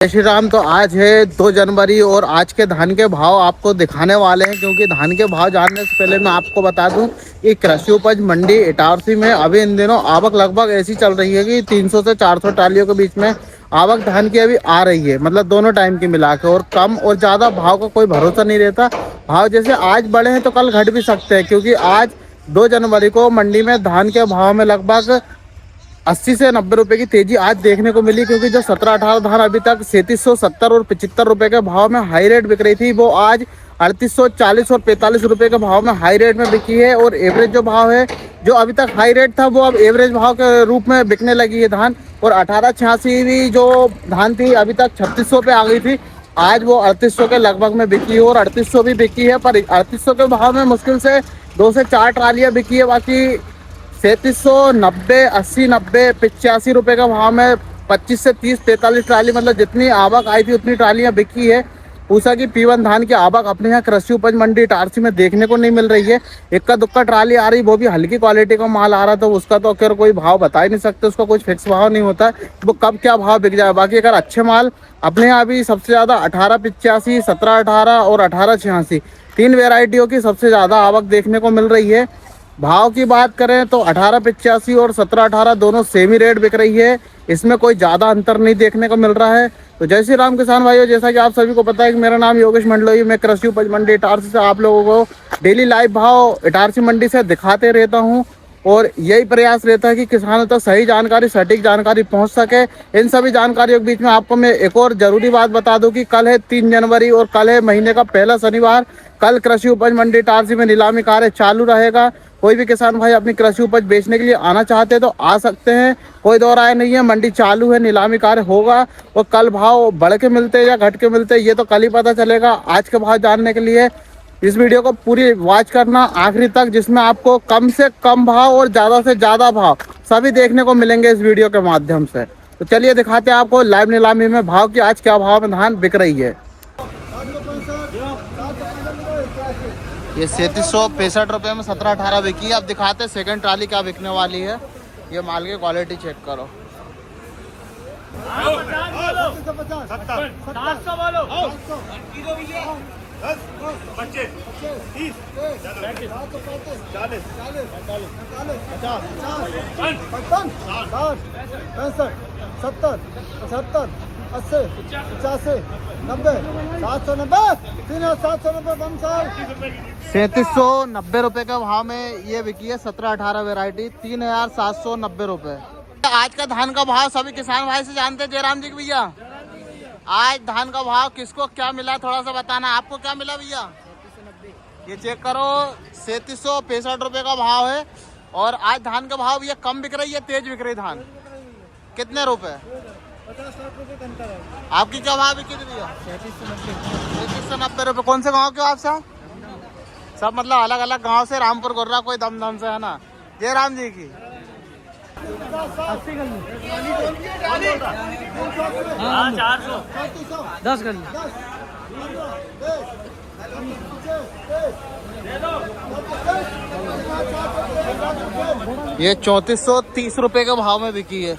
जय श्री राम। तो आज है 2 जनवरी और आज के धान के भाव आपको दिखाने वाले हैं, क्योंकि धान के भाव जानने से पहले मैं आपको बता दूं कि कृषि उपज मंडी इटारसी में अभी इन दिनों आवक लगभग ऐसी चल रही है कि 300 से 400 ट्रालियों के बीच में आवक धान की अभी आ रही है। मतलब दोनों टाइम की मिला के, और कम और ज़्यादा भाव का कोई भरोसा नहीं रहता। भाव जैसे आज बढ़े हैं तो कल घट भी सकते हैं, क्योंकि आज 2 जनवरी को मंडी में धान के भाव में लगभग 80 से 90 रुपए की तेजी आज देखने को मिली, क्योंकि जो 17-18 धान अभी तक 3770 और 75 रुपए के भाव में हाई रेट बिक रही थी, वो आज 3840 और 45 रुपए के भाव में हाई रेट में बिकी है। और एवरेज जो भाव है, जो अभी तक हाई रेट था, वो अब एवरेज भाव के रूप में बिकने लगी है धान। और 1886 भी जो धान थी अभी तक 3600 पे आ गई थी, आज वो 3800 के लगभग में बिकी है। और 3800 भी बिकी है, पर 3800 के भाव में मुश्किल से 2 से 4 ट्रालियाँ बिकी है। बाकी 3790, 80, 90, 85 रुपए का भाव में 25 से 30, 43 ट्राली, मतलब जितनी आवक आई थी उतनी ट्रालियां बिकी है। पूसा की P1 धान की आवक अपने यहाँ कृषि उपज मंडी इटारसी में देखने को नहीं मिल रही है। इक्का दुक्का ट्राली आ रही, वो भी हल्की क्वालिटी का माल आ रहा, तो उसका तो खैर कोई भाव बता ही नहीं सकते, उसका कुछ फिक्स भाव नहीं होता है, वो कब क्या भाव बिक जाए। बाकी अगर अच्छे माल अपने यहाँ भी सबसे ज़्यादा 1885, 1718 और 1886 3 वेराइटियों की सबसे ज़्यादा आवक देखने को मिल रही है। भाव की बात करें तो 1885 और 1718 दोनों सेम ही रेट बिक रही है, इसमें कोई ज़्यादा अंतर नहीं देखने को मिल रहा है। तो जय श्री राम किसान भाइयों, जैसा कि आप सभी को पता है कि मेरा नाम योगेश मंडलोई, मैं कृषि उपज मंडी इटारसी से आप लोगों को डेली लाइव भाव इटारसी मंडी से दिखाते रहता हूँ। और यही प्रयास रहता है कि किसानों तक सही जानकारी, सटीक जानकारी पहुंच सके। इन सभी जानकारियों के बीच में आपको मैं एक और ज़रूरी बात बता दूं कि कल है 3 जनवरी और कल है महीने का पहला शनिवार। कल कृषि उपज मंडी इटारसी में नीलामी कार्य चालू रहेगा। कोई भी किसान भाई अपनी कृषि उपज बेचने के लिए आना चाहते हैं तो आ सकते हैं, कोई दो राय नहीं है। मंडी चालू है, नीलामी कार्य होगा, और कल भाव बढ़ के मिलते हैं या घट के मिलते हैं ये तो कल ही पता चलेगा। आज के भाव जानने के लिए इस वीडियो को पूरी वॉच करना आखिरी तक, जिसमें आपको कम से कम भाव और ज़्यादा से ज़्यादा भाव सभी देखने को मिलेंगे इस वीडियो के माध्यम से। तो चलिए दिखाते हैं आपको लाइव नीलामी में भाव की आज क्या भाव में धान बिक रही है। ये 3765 रुपये में 17-18 बिकी है। अब दिखाते हैं सेकंड ट्राली क्या बिकने वाली है। ये माल की क्वालिटी चेक करो। ₹3790 रुपये के भाव में ये बिकी है 17-18 वेराइटी, 3790 रुपये। आज का धान का भाव सभी किसान भाई से जानते हैं जयराम जी भैया। आज धान का भाव किसको क्या मिला थोड़ा सा बताना। आपको क्या मिला भैया? ये चेक करो, 3765 रुपये का भाव है। और आज धान का भाव ये कम बिक रही है, तेज बिक रही धान। कितने रुपए? 50-60 रुपये का अंतर है। आपकी क्या भाव बिकी थी भैया? 3790 रुपये। कौन से गाँव के हो आप साहब? सब मतलब अलग अलग गांव से, रामपुर गोर्रा कोई दम से है ना। जयराम जी की 10 कर ये 3430 रुपये के भाव में बिकी है।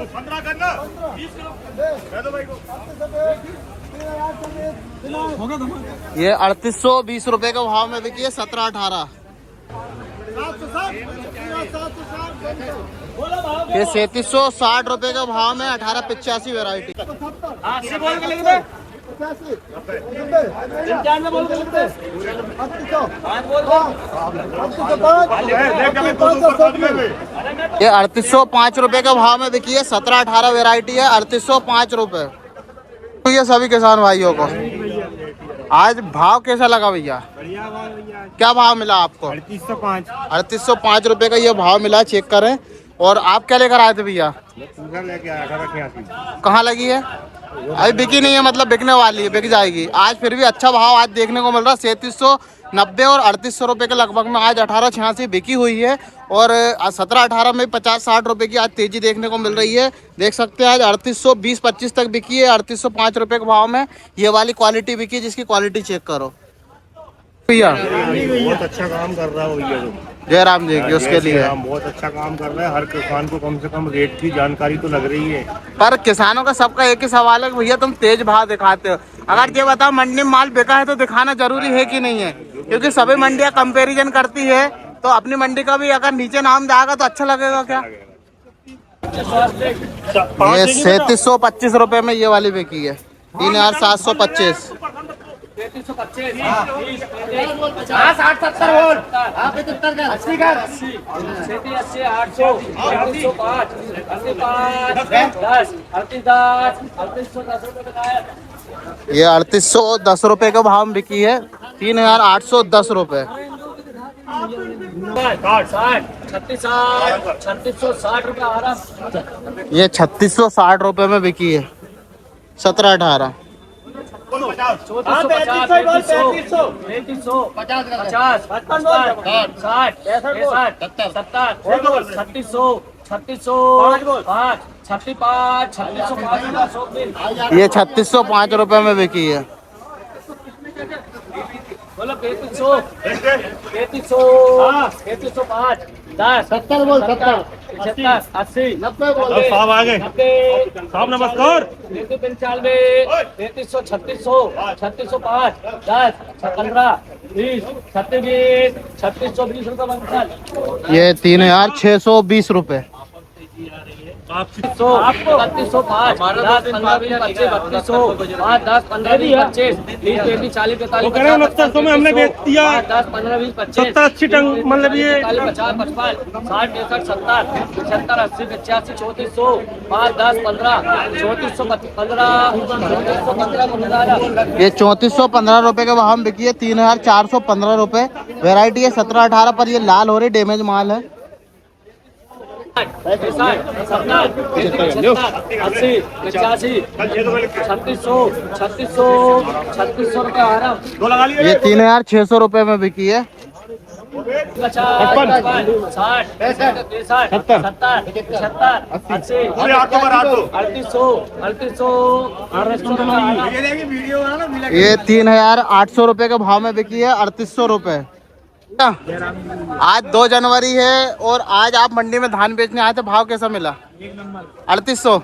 15 करना, 20 करो भाई को। ये 3820 रुपये के भाव में बिकी है 17-18। ये 3760 रुपये के भाव में 1885 वेराइटी। ये 3805 रुपये के भाव में बिकी है 17-18 वेराइटी है, 3805 रुपये। तो ये सभी किसान भाइयों को आज भाव कैसा लगा भैया? बढ़िया भाव भैया। क्या भाव मिला आपको? 3805 रुपये का ये भाव मिला, चेक करें। और आप क्या लेकर आए थे भैया? लेके आया 1886। कहाँ लगी है? अभी बिकी नहीं है, मतलब बिकने वाली है, बिक जाएगी आज। फिर भी अच्छा भाव आज देखने को मिल रहा है, 3790 और 3800 रुपये के लगभग में आज 1886 बिकी हुई है। और 17-18 में 50-60 रुपये की आज तेजी देखने को मिल रही है। देख सकते हैं आज 3820-25 तक बिकी है, 3805 रुपये के भाव में ये वाली क्वालिटी बिकी, जिसकी क्वालिटी चेक करो भैया। बहुत अच्छा काम कर रहा हो भैया। जयराम जी की, उसके लिए। हम बहुत अच्छा काम कर रहे हैं, हर किसान को कम से कम रेट की जानकारी तो लग रही है। पर किसानों का सबका एक ही सवाल है कि भैया तुम तेज भाव दिखाते हो। अगर ये बताओ मंडी में माल बिका है तो दिखाना जरूरी है कि नहीं है? क्योंकि सभी मंडियां कंपैरिजन करती है, तो अपनी मंडी का भी अगर नीचे नाम जाएगा तो अच्छा लगेगा क्या? ये 3725 रुपए में ये वाली बिकी है, 3725। 38 ये 3810 रुपए के भाव में बिकी है, 3810 रुपए। 3660 रुपए आराम। ये 3660 रुपए में बिकी है, 17-18। 3605 ये 3605 में बिकी है। बोलो 3305 10 70 बोल 70 75 80 90 बोल साहब आ गए। 90 साहब नमस्कार। 95 3300 3605 10 15 20 26 3620 रुपए बंसल। ये 3620 रुपए। आपको 3205 10 15 20 25 3200 5 10 15 20 25 30 35 40 45 69 में हमने बेच दिया। 10 15 20 25 70 80 टन मतलब ये 40 50 55 60 65 70 75 80 85 3400 5 10 15 3400 15 ये 3415 रुपए के भाव में बिकी है, 3415 रुपए। वेराइटी है 17-18 पर। ये लाल हो रही डैमेज माल है। 60 70 80 85 3600 रुपए आराम। दो लगा लिए। ये 3600 रुपए में बिकी है। 50 60 65 70 80 पूरे 800 ये 3800 रुपए के भाव में बिकी है, 3800 रुपए। आज 2 जनवरी है और आज आप मंडी में धान बेचने आए थे, भाव कैसा मिला? 3800।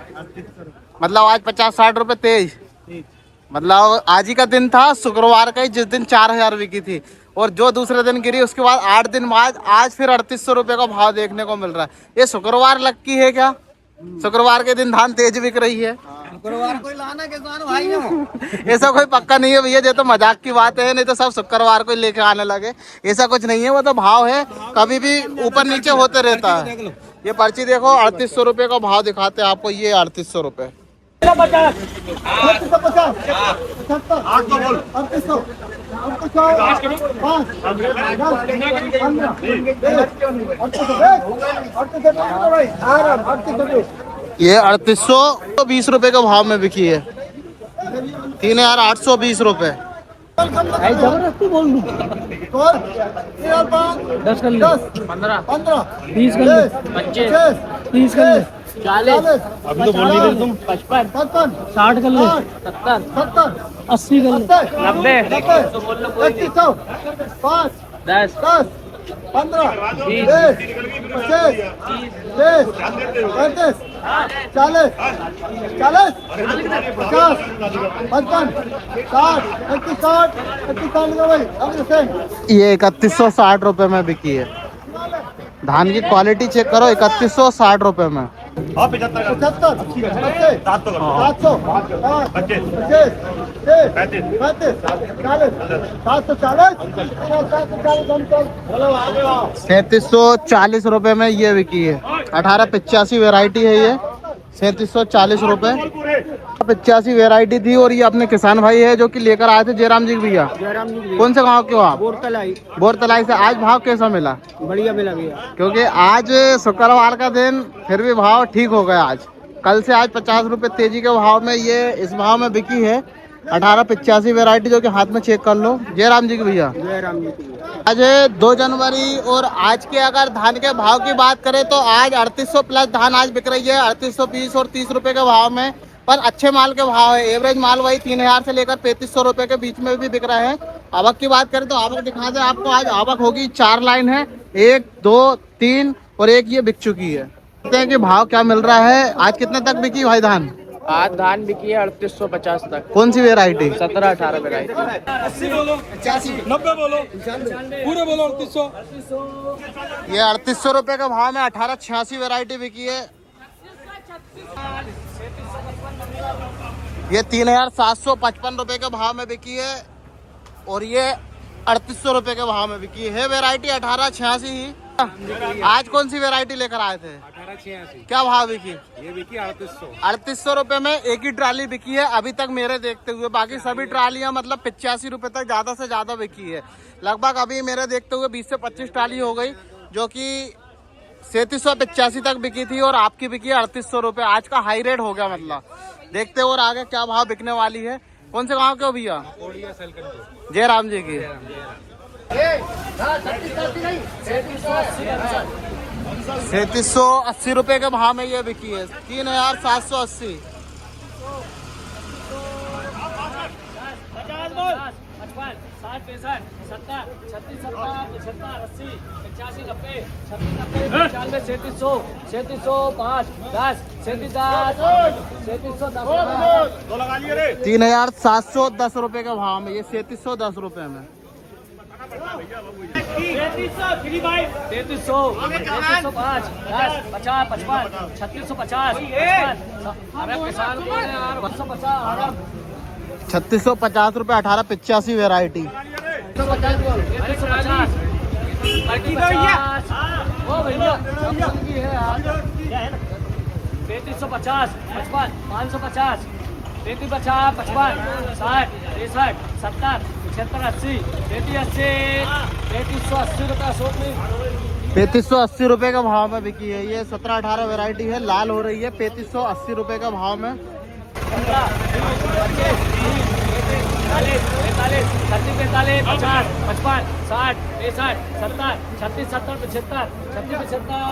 मतलब आज 50-60 रुपए तेज। मतलब आज ही का दिन था, शुक्रवार का ही, जिस दिन 4000 बिकी थी, और जो दूसरे दिन गिरी उसके बाद 8 दिन बाद आज फिर 3800 रुपए का भाव देखने को मिल रहा है। ये शुक्रवार लक्की है क्या? शुक्रवार के दिन धान तेज बिक रही है। शुक्रवार कोई लाना किसान भाई ऐसा कोई पक्का नहीं है भैया, ये तो मजाक की बात है, नहीं तो सब शुक्रवार को लेके आने लगे। ऐसा कुछ नहीं है, वो तो भाव है, कभी भी ऊपर नीचे होते रहता है। ये पर्ची देखो, 3800 रुपए का भाव दिखाते हैं आपको। ये 3800 रुपए। 3820 ये 3820 रुपए के भाव में बिकी है, 3820 रुपए। जबरदस्ती बोल दूं 10 कर ले 15 20 कर ले 25 30 कर ले 40 अभी तो बोल नहीं रहे तुम। 55 60 कर ले 70 80 कर ले 90 10 15 20 25 30 35 40 50 55 60 ये 3160 रुपए में बिकी है। धान की क्वालिटी चेक करो, 3160 रुपए में। हाँ 75 75 700 700 25 35 3740 में ये बिकी है। 1885 वेराइटी है ये, 3740 रुपए। 85 वेराइटी थी। और ये अपने किसान भाई है जो कि लेकर आए थे, जयराम जी भैया। कौन से गांव के हो आप? बोरतलाई से। आज भाव कैसा मिला? बढ़िया मिला भैया। क्योंकि आज शुक्रवार का दिन, फिर भी भाव ठीक हो गया आज। कल से आज 50 रुपए तेजी के भाव में ये इस भाव में बिकी है। 1885 वेराइटी, जो कि हाथ में चेक कर लो। जयराम जी की भैया। आज है 2 जनवरी और आज के अगर धान के भाव की बात करें तो आज 3800 प्लस धान आज बिक रही है, 3820 और 30 रुपए के भाव में। पर अच्छे माल के भाव है। एवरेज माल वही 3000 से लेकर 3500 रुपए के बीच में भी बिक रहे हैं। आवक की बात करें तो आवक दिखा दें आपको। आज आवक होगी 4 लाइन है, 1 2 3 और एक ये बिक चुकी है। देखते हैं कि भाव क्या मिल रहा है। आज कितने तक बिकी भाई धान? आज धान बिकी है 3850 तक। कौन सी वेराइटी? 17-18 वेराइटी। 80 बोलो, 90 बोलो, पूरे बोलो 3800। ये 3800 रुपए का भाव में 1886 वेराइटी बिकी है। ये 3755 रुपए के भाव में बिकी है और ये 3800 रुपए के भाव में बिकी है वेराइटी 1886 ही। आज कौन सी वेराइटी लेकर आए थे? 1886 क्या भाव बिकी? ये बिकी 3800। 3800 रुपए में एक ही ट्राली बिकी है अभी तक मेरे देखते हुए। बाकी सभी ट्रालियां मतलब 85 रुपए तक ज्यादा से ज्यादा बिकी है। लगभग अभी मेरे देखते हुए 20 से 25 ट्राली हो गई जो कि 3785 तक बिकी थी और आपकी बिकी है 3800 रुपए। आज का हाई रेट हो गया मतलब। देखते और आगे क्या भाव बिकने वाली है। कौन से गाँव के हो भैया? जय राम जी की। 3780 रुपए के भाव में ये बिकी है। 3780। 3710 रुपए के भाव में ये 3710 रुपए में। 3650 रुपए 1885 वेराइटी। 3350 55 550 3350 55 60 63 70 75 80 3380 रुपया 3580 रुपए का भाव में बिकी है। ये 17-18 वेराइटी है, लाल हो रही है। 3580 रुपए का भाव में। 45 50 55 60 63 70 36 70 75 36 75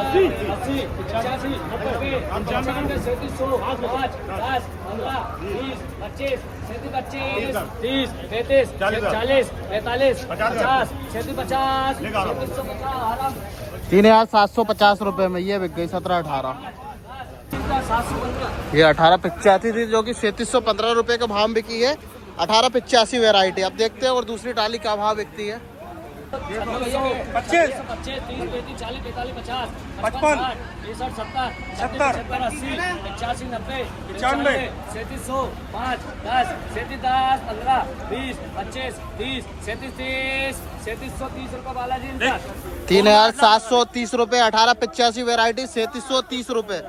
80 85 90 95 3700 5 10 15 20 25 37 25 30 33 40 45 50 37 50 3750 रुपए में ये बिक गई 17-18। ये 1885 थी जो कि 3715 रुपए के भाव में बिकी है। 1885 वेराइटी। अब देखते हैं और दूसरी टाली क्या भाव बिकती है। 25 30 35 40 45 50 55 60 70 80 85 90 95 3700 5 10 37 15 20 25 30 37 3730 रुपए बालाजी 3730 रुपए 1885 वेराइटी 3730 रुपए।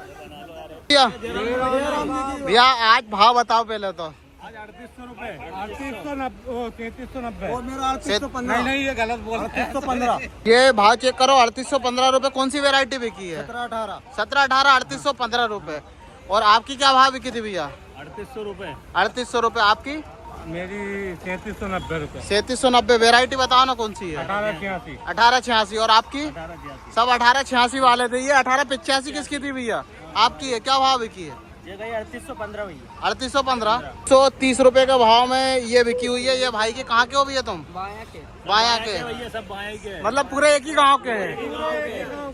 भैया आज भाव बताओ पहले तो। आज 3800 रुपए 3390 और मेरा 3815। नहीं ये गलत बोल 3815। ये भाव चेक करो। 3815 रुपए। कौन सी वेराइटी बिकी है? 17-18। 17-18 3815 रुपए। और आपकी क्या भाव बिकी थी भैया? 3800 रुपए। 3800 रुपए। आपकी? मेरी 3790 रुपए। 3790। वेराइटी बताओ ना कौन सी है? 1886। 1886। और आपकी? 1886। सब 1886 वाले थे। ये 1885 किसकी थी भैया? आपकी है। क्या भाव बिकी है? ये गई 3815 भैया। 3815। 130 रुपए के भाव में ये बिकी हुई है। ये भाई के कहाँ के हो भैया तुम? बाया के बाया के। भैया सब बाएं के मतलब पूरे एक ही गांव के हैं।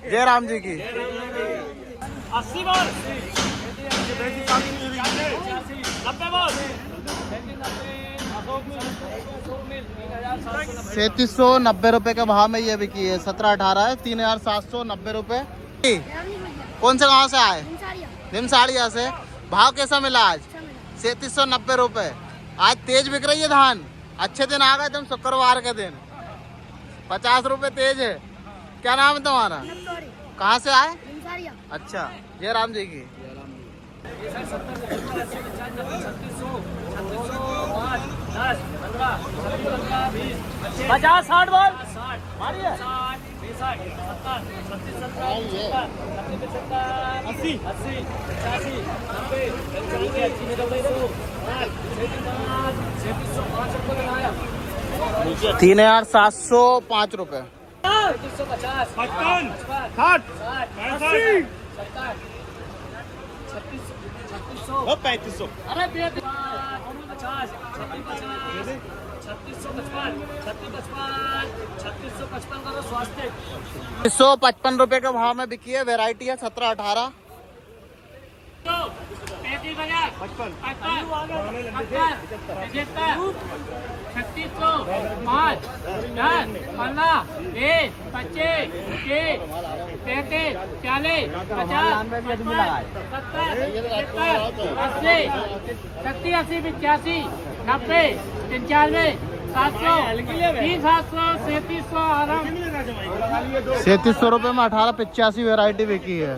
जय राम जी की। 80 बोल 90 बोल 3790 रुपए के भाव में ये बिकी है। 17-18 है। 3790 रुपए। कौन से गांव से आए? निमसाड़िया से। भाव कैसा मिला आज? 3790 रुपए। आज तेज बिक रही है धान। अच्छे दिन आ गए तुम शुक्रवार के दिन। 50 रुपए तेज है। क्या नाम है तुम्हारा? कहाँ से आए? अच्छा। जय राम जी की। 50 60 बोल 3705 रुपए। 55 55 60 80 3600 3500। अरे 50 50 56 3655 3655 3655 करो स्वास्थ्य 155 रुपए के भाव में बिकी है। वैरायटी है 17-18। 35,000 55 3600 5 10 15 20 25 30 35 40 50 70 80 85 90 95 700 700 3700 आराम 3700 रुपए में 1885 वैरायटी बिकी है।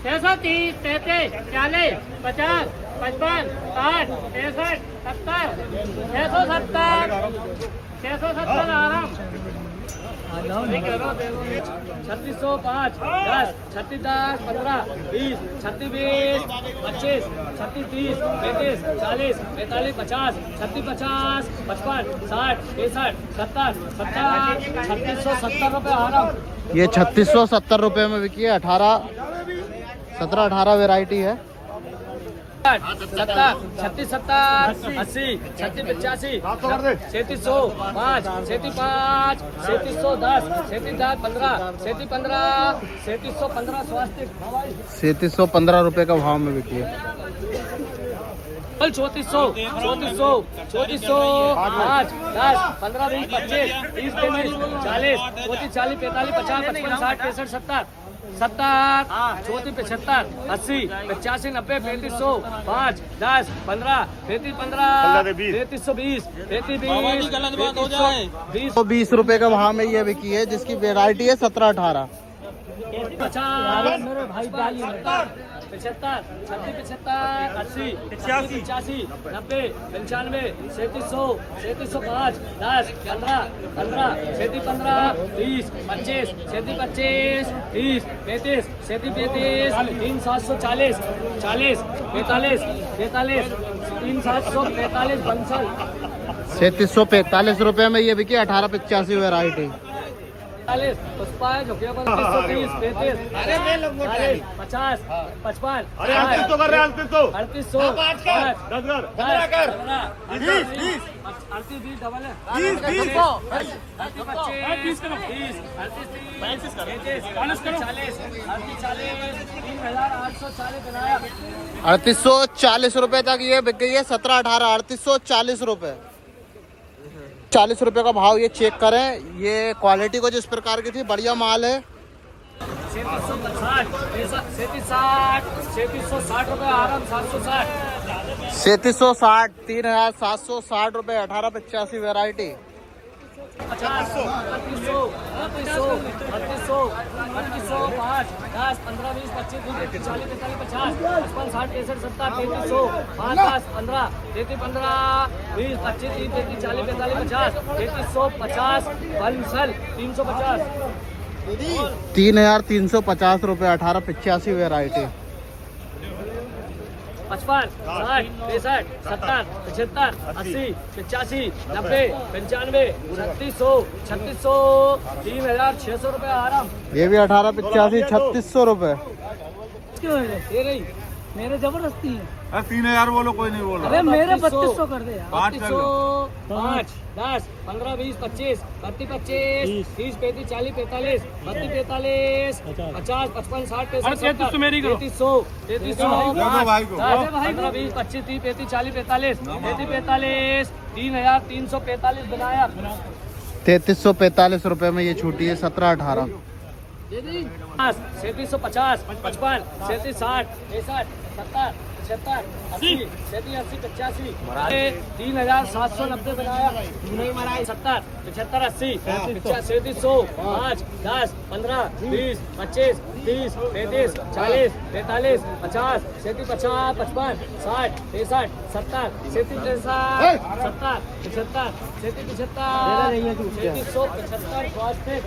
630 33 40 50 55 60 65 70 670 आराम 3605 10 36 10 15 20 36 20 25 36 30 35 40 45 50 36 50 55 60 65 70 3670 रुपए आराम ये 3670 रुपए में बिकी है। 17-18 वैरायटी है। 70 36 70 80 36 85 3700 5 37 10 37 10 15 37 15 3715 स्वास्थ्य 3715 रुपए का भाव में बिकी है। 3400 3400 3400 5 10 15 20 25 30 35 40 40 45 50 55 60 65 70 70 34 75 80 85 90 3500 5 10 15 33 15 3320 33 20 तो 20 रुपए का भाव में ये बिकी है, जिसकी वैरायटी है 17-18। 50 मेरे भाई 75 75 80 85 90 95 3700 3705 10 15 15 15 20 25 25 30 35 35 3740 40 45 45 3745 बंसल 3745 रुपए में ये बिकी 1885 वैरायटी। 40 पुष्पा है झुकिया 35 35 50 55 अरे 3800 कर रहे हैं 3800 38 डबल है 3840 रुपए तक ये बिक गई है। 17-18 3840 रुपए। 40 रुपए का भाव ये चेक करें। ये क्वालिटी को जिस प्रकार की थी, बढ़िया माल है। 3760 रुपए आराम 760 3760 3760 रुपए 1885 वैरायटी। 50 2500 2500 2500 2500 5 10 15 20 25 30 40 45 50 55 60 65 70 3300 5 10 15 33 15 20 25 30 40 45 50 3350 बंसल 350 3350 रुपए 1885 वैरायटी। 55 60 65 70 75 80 85 90 95 3600 3600 3600 रुपए आराम ये भी 1885 3600 रुपए। क्यों है ये रही मेरे जबरदस्ती है 3000 बोलो, कोई नहीं बोल अरे मेरे 3200 कर दे 5 5 10 15 20 25 32 25 30 35 40 45 32 45 50 55 60 65 मेरी करो 3300 भाई को 15 20 25 30 35 40 45 33 45 3345 बनाया 3345 रुपए में ये छूटी है। 17-18 3750 55 37 60 65 70 75 80 80 85 3790 बनाया नहीं मारा 70 75 80 3700 5 10 15 20 25 30 35 40 45 50 37 50 55 60 65 70 37 70 75 37 75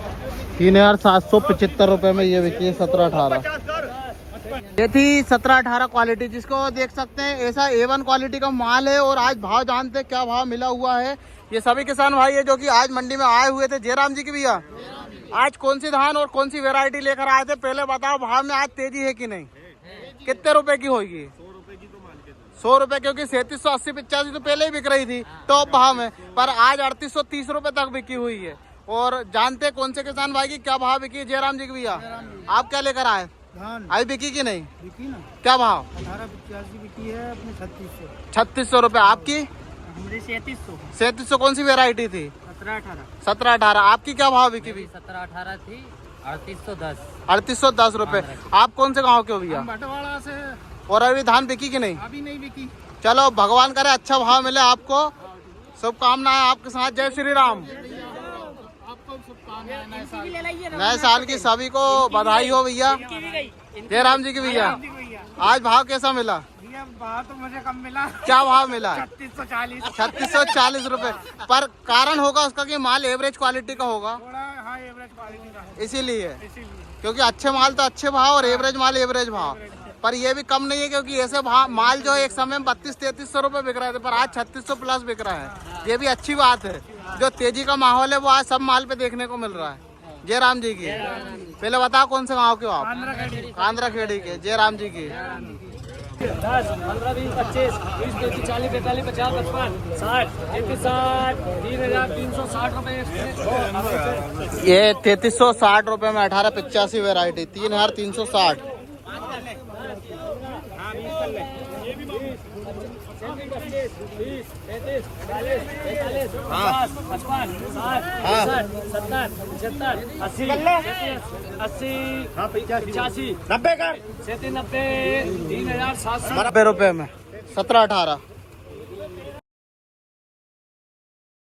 3775 रुपए में ये बिकी है। 17-18 ये थी 17-18 क्वालिटी, जिसको देख सकते हैं ऐसा A1 क्वालिटी का माल है। और आज भाव जानते हैं क्या भाव मिला हुआ है। ये सभी किसान भाई है जो कि आज मंडी में आए हुए थे। जयराम जी की भैया, आज कौन सी धान और कौन सी वैरायटी लेकर आए थे, पहले बताओ भाव में आज तेजी है कि नहीं? कितने रुपए की होगी? 100 रुपए, क्योंकि 3780-85 तो पहले ही बिक रही थी टॉप भाव में, पर आज 3830 रुपए तक बिकी हुई है। और जानते हैं कौन से किसान भाई की क्या भाव बिकी है? जयराम जी की भैया, आप क्या लेकर आए? धान अभी बिकी कि नहीं? बिकी ना, क्या भाव? 1885 बिकी है अपने 3600। 3600 रुपए। आपकी? हमारे 3700। 3700 कौन सी वेरायटी थी? 1718। 1718। आपकी क्या भाव बिकी भी? 17-18 थी, 3810। 3810 रुपए। आप कौन से गाँव के हो भैया? बटवाड़ा से। और अभी धान बिकी कि नहीं? अभी नहीं बिकी। चलो भगवान करे अच्छा भाव मिले आपको, शुभकामनाएं आपके साथ। जय श्री राम। आपको शुभकामनाएं। नए साल की सभी को बधाई हो भैया। जय राम जी की भैया। आज भाव कैसा मिला? भैया भाव तो मुझे कम मिला, क्या भाव मिला? 3640। 3640 रुपए। पर कारण होगा उसका कि माल एवरेज क्वालिटी का होगा, थोड़ा हाँ एवरेज क्वालिटी का है, इसीलिए। इसीलिए। क्योंकि अच्छे माल तो अच्छे भाव और एवरेज माल एवरेज भाव। पर ये भी कम नहीं है, क्योंकि ऐसे भाव माल जो है एक समय में 3200-3300 रुपए बिक रहे थे, पर आज 3600 प्लस बिक रहा है। ये भी अच्छी बात है। जो तेजी का माहौल है वो आज सब माल पे देखने को मिल रहा है। जय राम जी की। पहले बताओ कौन से गाँव के हो आप? आंध्रा खेड़ी के। जय राम जी की। 10, 15, 20, 25, 30, 35, 40, 45, 50, 55, 60, 60, 3360 रुपए। ये 3360 रुपए में 1885 वेरायटी 3360। 20, 35, 40, 45, 50, 55, 60, 70, 75, 80, 85, 90 का 90, 3700। 90 रुपए में 1718।